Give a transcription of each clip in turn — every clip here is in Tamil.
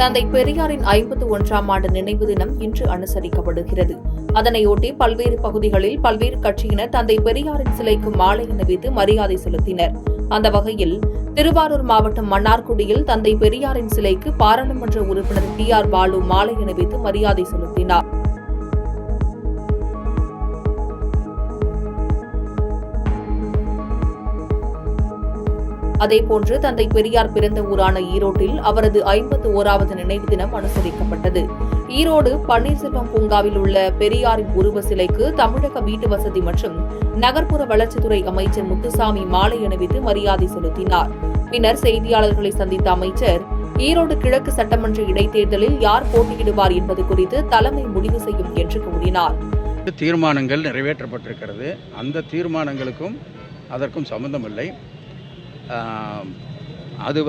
தந்தை பெரியாரின் 51ஆம் ஆண்டு நினைவு தினம் இன்று அனுசரிக்கப்படுகிறது. அதனையொட்டி பல்வேறு பகுதிகளில் பல்வேறு கட்சியினர் தந்தை பெரியாரின் சிலைக்கு மாலை அணிவித்து மரியாதை செலுத்தினர். அந்த வகையில் திருவாரூர் மாவட்டம் மன்னார்குடியில் தந்தை பெரியாரின் சிலைக்கு பாராளுமன்ற உறுப்பினர் டி.ஆர். பாலு மாலை அணிவித்து மரியாதை செலுத்தினார். அதேபோன்று தந்தை பெரியார் பிறந்த ஊரான ஈரோட்டில் அவரது 51வது நினைவு தினம் அனுசரிக்கப்பட்டது. ஈரோடு பன்னீர்செல்வம் பூங்காவில் உள்ள பெரியாரின் உருவ சிலைக்கு தமிழக வீட்டு வசதி மற்றும் நகர்ப்புற வளர்ச்சித்துறை அமைச்சர் முத்துசாமி மாலை அணிவித்து மரியாதை செலுத்தினார். பின்னர் செய்தியாளர்களை சந்தித்த அமைச்சர், ஈரோடு கிழக்கு சட்டமன்ற இடைத்தேர்தலில் யார் போட்டியிடுவார் என்பது குறித்து தலைமை முடிவு செய்யும் என்று கூறினார். தீர்மானங்கள் நிறைவேற்றப்பட்டிருக்கிறது. அந்த தீர்மானங்களுக்கும் அதற்கும் சம்பந்தமில்லை. அது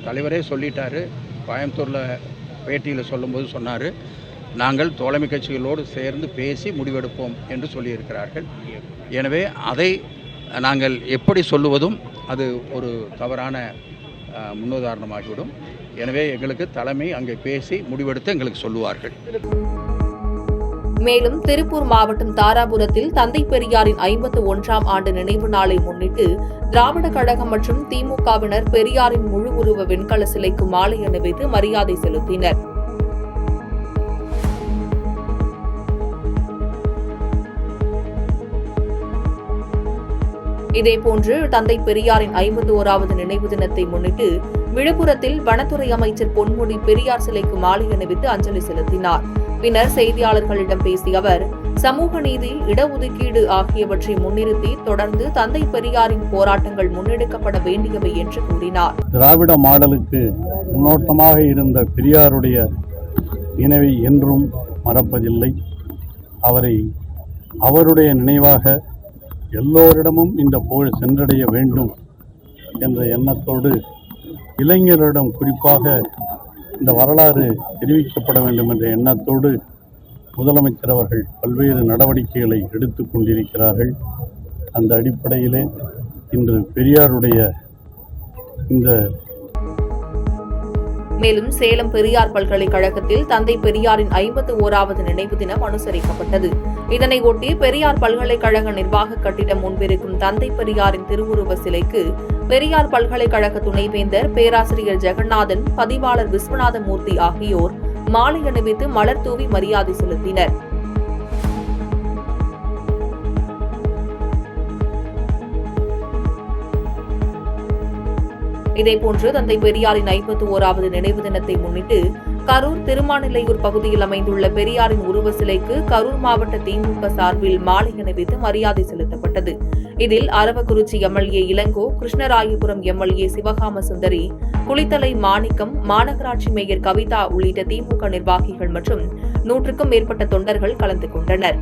தலைவரே சொல்லிட்டாரு. கோயம்புத்தூரில் பேட்டியில் சொல்லும்போது சொன்னார், நாங்கள் தோழமை கட்சிகளோடு சேர்ந்து பேசி முடிவெடுப்போம் என்று சொல்லியிருக்கிறார்கள். எனவே அதை நாங்கள் எப்படி சொல்லுவதும் அது ஒரு தவறான முன்னுதாரணமாகிவிடும். எனவே எங்களுக்கு தலைமை அங்கே பேசி முடிவெடுத்து எங்களுக்கு சொல்லுவார்கள். மேலும் திருப்பூர் மாவட்டம் தாராபுரத்தில் தந்தை பெரியாரின் 51ஆம் ஆண்டு நினைவு நாளை முன்னிட்டு திராவிட கழகம் மற்றும் திமுகவினர் பெரியாரின் முழு உருவ வெண்கல சிலைக்கு மாலை அணிவித்து மரியாதை செலுத்தினர். இதேபோன்று தந்தை பெரியாரின் 51வது நினைவு தினத்தை முன்னிட்டு விழுப்புரத்தில் வனத்துறை அமைச்சர் பொன்முடி பெரியார் சிலைக்கு மாலை அணிவித்து அஞ்சலி செலுத்தினார். பின்னர் செய்தியாளர்களிடம் பேசிய அவர், சமூக நீதி, இடஒதுக்கீடு ஆகியவற்றை முன்னிறுத்தி தொடர்ந்து தந்தை பெரியாரின் போராட்டங்கள் முன்னெடுக்கப்பட வேண்டியவை என்று கூறினார். திராவிட மாடலுக்கு முன்னோட்டமாக இருந்த பெரியாருடைய நினைவை என்றும் மறப்பதில்லை. அவருடைய நினைவாக எல்லோரிடமும் இந்த புகழ் சென்றடைய வேண்டும் என்ற எண்ணத்தோடு இளைஞரிடம் குறிப்பாக இந்த வரலாறு தெரிவிக்கப்பட வேண்டும் என்ற எண்ணத்தோடு முதலமைச்சர் அவர்கள் பல்வேறு நடவடிக்கைகளை எடுத்துக் கொண்டிருக்கிறார்கள். அந்த அடிப்படையிலே இன்று பெரியாருடைய மேலும் சேலம் பெரியார் பல்கலைக்கழகத்தில் தந்தை பெரியாரின் 51வது நினைவு தினம் அனுசரிக்கப்பட்டது. இதனையொட்டி பெரியார் பல்கலைக்கழக நிர்வாக கட்டிடம் முன்பிருக்கும் தந்தை பெரியாரின் திருவுருவ சிலைக்கு பெரியார் பல்கலைக்கழக துணைவேந்தர் பேராசிரியர் ஜெகநாதன், பதிவாளர் விஸ்வநாதமூர்த்தி ஆகியோர் மாலை அணிவித்து மலர் தூவி மரியாதை செலுத்தினர். இதேபோன்று தந்தை பெரியாரின் 51வது நினைவு தினத்தை முன்னிட்டு கரூர் திருமாநிலையூர் பகுதியில் அமைந்துள்ள பெரியாரின் உருவ சிலைக்கு கரூர் மாவட்ட திமுக சார்பில் மாலை அணிவித்து மரியாதை செலுத்தப்பட்டது. இதில் அரவக்குறிச்சி எம்எல்ஏ இளங்கோ, கிருஷ்ணராயபுரம் எம்எல்ஏ சிவகாம சுந்தரி, குளித்தலை மாணிக்கம், மாநகராட்சி மேயர் கவிதா உள்ளிட்ட திமுக நிர்வாகிகள் மற்றும் 100க்கும் மேற்பட்ட தொண்டர்கள் கலந்து கொண்டனர்.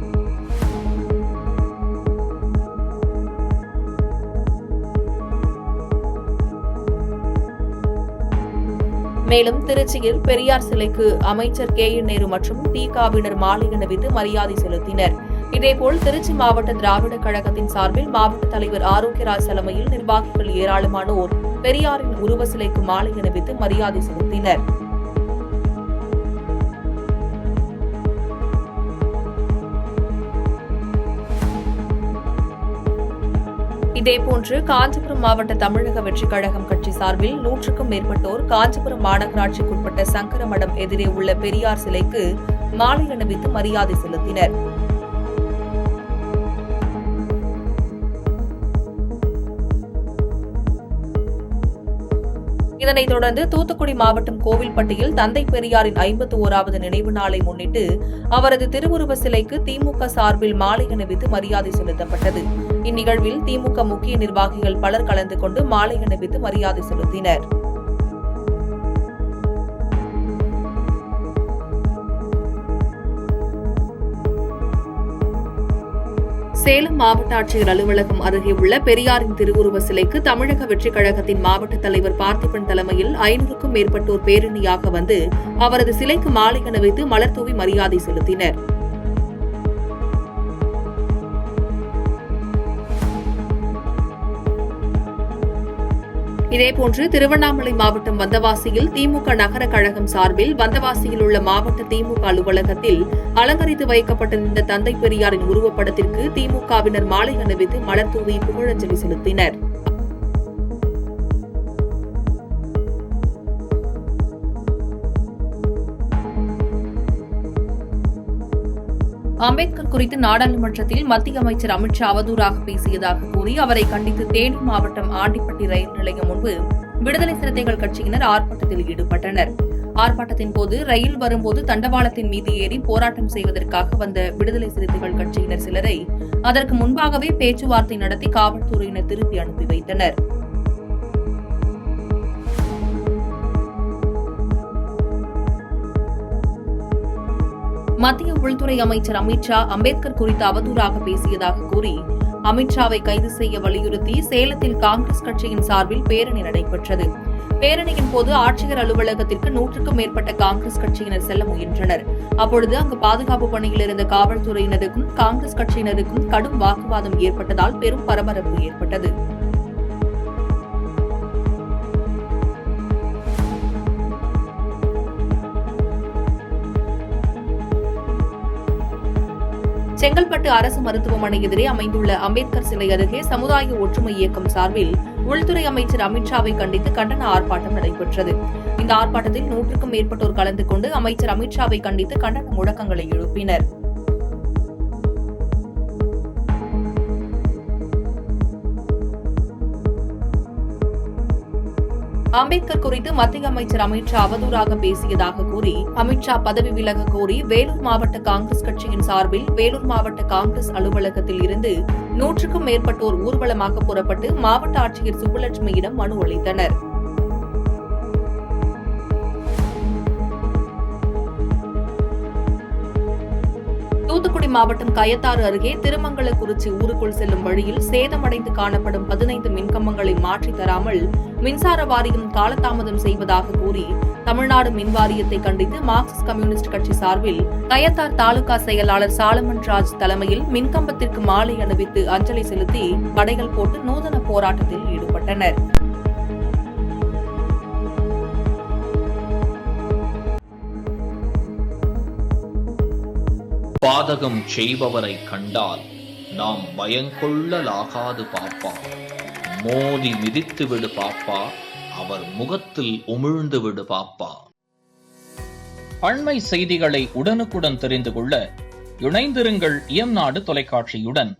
மேலும் திருச்சியில் பெரியார் சிலைக்கு அமைச்சர் கே.என். நேரு மற்றும் தி.க.வினர் மாலை அணிவித்து மரியாதை செலுத்தினர். இதேபோல் திருச்சி மாவட்ட திராவிட கழகத்தின் சார்பில் மாவட்ட தலைவர் ஆரோக்கியராஜ் தலைமையில் நிர்வாகிகள் ஏராளமானோர் பெரியாரின் உருவ சிலைக்கு மாலை அணிவித்து மரியாதை செலுத்தினர். இதேபோன்று காஞ்சிபுரம் மாவட்ட தமிழக வெற்றிக் கழகம் கட்சி சார்பில் 100க்கும் மேற்பட்டோர் காஞ்சிபுரம் மாநகராட்சிக்குட்பட்ட சங்கரமடம் எதிரே உள்ள பெரியார் சிலைக்கு மாலை அணிவித்து மரியாதை செலுத்தினர். இதனைத் தொடர்ந்து தூத்துக்குடி மாவட்டம் கோவில்பட்டியில் தந்தை பெரியாரின் 51வது நினைவு நாளை முன்னிட்டு அவரது திருவுருவ சிலைக்கு திமுக சார்பில் மாலை அணிவித்து மரியாதை செலுத்தப்பட்டது. இந்நிகழ்வில் திமுக முக்கிய நிர்வாகிகள் பலர் கலந்து கொண்டு மாலை அணிவித்து மரியாதை செலுத்தினர். சேலம் மாவட்ட ஆட்சியர் அலுவலகம் அருகே உள்ள பெரியாரின் திருவுருவ சிலைக்கு தமிழக வெற்றிக் கழகத்தின் மாவட்ட தலைவர் பார்த்திபன் தலைமையில் 500க்கும் மேற்பட்டோர் பேரணியாக வந்து அவரது சிலைக்கு மாலை அணிவித்து மலர் தூவி மரியாதை செலுத்தினர். இதேபோன்று திருவண்ணாமலை மாவட்டம் வந்தவாசியில் திமுக நகர கழகம் சார்பில் வந்தவாசியில் உள்ள மாவட்ட திமுக அலுவலகத்தில் அலங்கரித்து வைக்கப்பட்டிருந்த தந்தை பெரியாரின் உருவப்படத்திற்கு திமுகவினர் மாலை அணிவித்து மலர் தூவி புகழஞ்சலி செலுத்தினர். அம்பேத்கர் குறித்து நாடாளுமன்றத்தில் மத்திய அமைச்சர் அமித் ஷா அவதூறாக பேசியதாக கூறி அவரை கண்டித்து தேனி மாவட்டம் ஆண்டிப்பட்டி ரயில் நிலையம் முன்பு விடுதலை சிறுத்தைகள் கட்சியினர் ஆர்ப்பாட்டத்தில் ஈடுபட்டனர். ஆர்ப்பாட்டத்தின் போது ரயில் வரும்போது தண்டவாளத்தின் மீது ஏறி போராட்டம் செய்வதற்காக வந்த விடுதலை சிறுத்தைகள் கட்சியினர் சிலரை அதற்கு முன்பாகவே பேச்சுவார்த்தை நடத்தி காவல்துறையினர் திருப்பி அனுப்பி வைத்தனர். மத்திய உள்துறை அமைச்சர் அமித் ஷா அம்பேத்கர் குறித்து அவதூறாக பேசியதாக கூறி அமித் ஷாவை கைது செய்ய வலியுறுத்தி சேலத்தில் காங்கிரஸ் கட்சியின் சார்பில் பேரணி நடைபெற்றது. பேரணியின் போது ஆட்சியர் அலுவலகத்திற்கு 100க்கும் மேற்பட்ட காங்கிரஸ் கட்சியினர் செல்ல முயன்றனர். அப்பொழுது அங்கு பாதுகாப்பு பணியில் இருந்த காவல்துறையினருக்கும் காங்கிரஸ் கட்சியினருக்கும் கடும் வாக்குவாதம் ஏற்பட்டதால் பெரும் பரபரப்பு ஏற்பட்டது. செங்கல்பட்டு அரசு மருத்துவமனை எதிரே அமைந்துள்ள அம்பேத்கர் சிலை அருகே சமுதாய ஒற்றுமை இயக்கம் சார்பில் உள்துறை அமைச்சர் அமித் ஷாவை கண்டித்து கண்டன ஆர்ப்பாட்டம் நடைபெற்றது. இந்த ஆர்ப்பாட்டத்தில் 100க்கும் மேற்பட்டோர் கலந்து கொண்டு அமைச்சர் அமித் ஷாவை கண்டித்து கண்டன முழக்கங்களை எழுப்பினர். அம்பேத்கர் குறித்து மத்திய அமைச்சர் அமித் ஷா அவதூறாக பேசியதாக கூறி அமித் ஷா பதவி விலக கோரி வேலூர் மாவட்ட காங்கிரஸ் கட்சியின் சார்பில் வேலூர் மாவட்ட காங்கிரஸ் அலுவலகத்தில் இருந்து 100க்கும் மேற்பட்டோர் ஊர்வலமாக புறப்பட்டு மாவட்ட ஆட்சியர் சுப்புலட்சுமியிடம் மனு அளித்தனர். தூத்துக்குடி மாவட்டம் கயத்தாறு அருகே திருமங்கலக்குறிச்சி ஊருக்குள் செல்லும் வழியில் சேதமடைந்து காணப்படும் 15 மின்கம்பங்களை மாற்றித் தராமல் மின்சார வாரியம் காலதாமதம் செய்வதாக கூறி தமிழ்நாடு மின்வாரியத்தை கண்டித்து மார்க்சிஸ்ட் கம்யூனிஸ்ட் கட்சி சார்பில் கயத்தார் தாலுகா செயலாளர் சாலமன் ராஜ் தலைமையில் மின்கம்பத்திற்கு மாலை அணிவித்து அஞ்சலி செலுத்தி படைகள் போட்டு நூதன போராட்டத்தில் ஈடுபட்டனர். பாதகம் செய்பவரை கண்டால் நாம் பயங்கொள்ளலாகாது பாப்பா, மோதி மிதித்து விடு பாப்பா, அவர் முகத்தில் உமிழ்ந்து விடு பாப்பா. அண்மை செய்திகளை உடனுக்குடன் தெரிந்து கொள்ள இணைந்திருங்கள் இயம்நாடு தொலைக்காட்சியுடன்.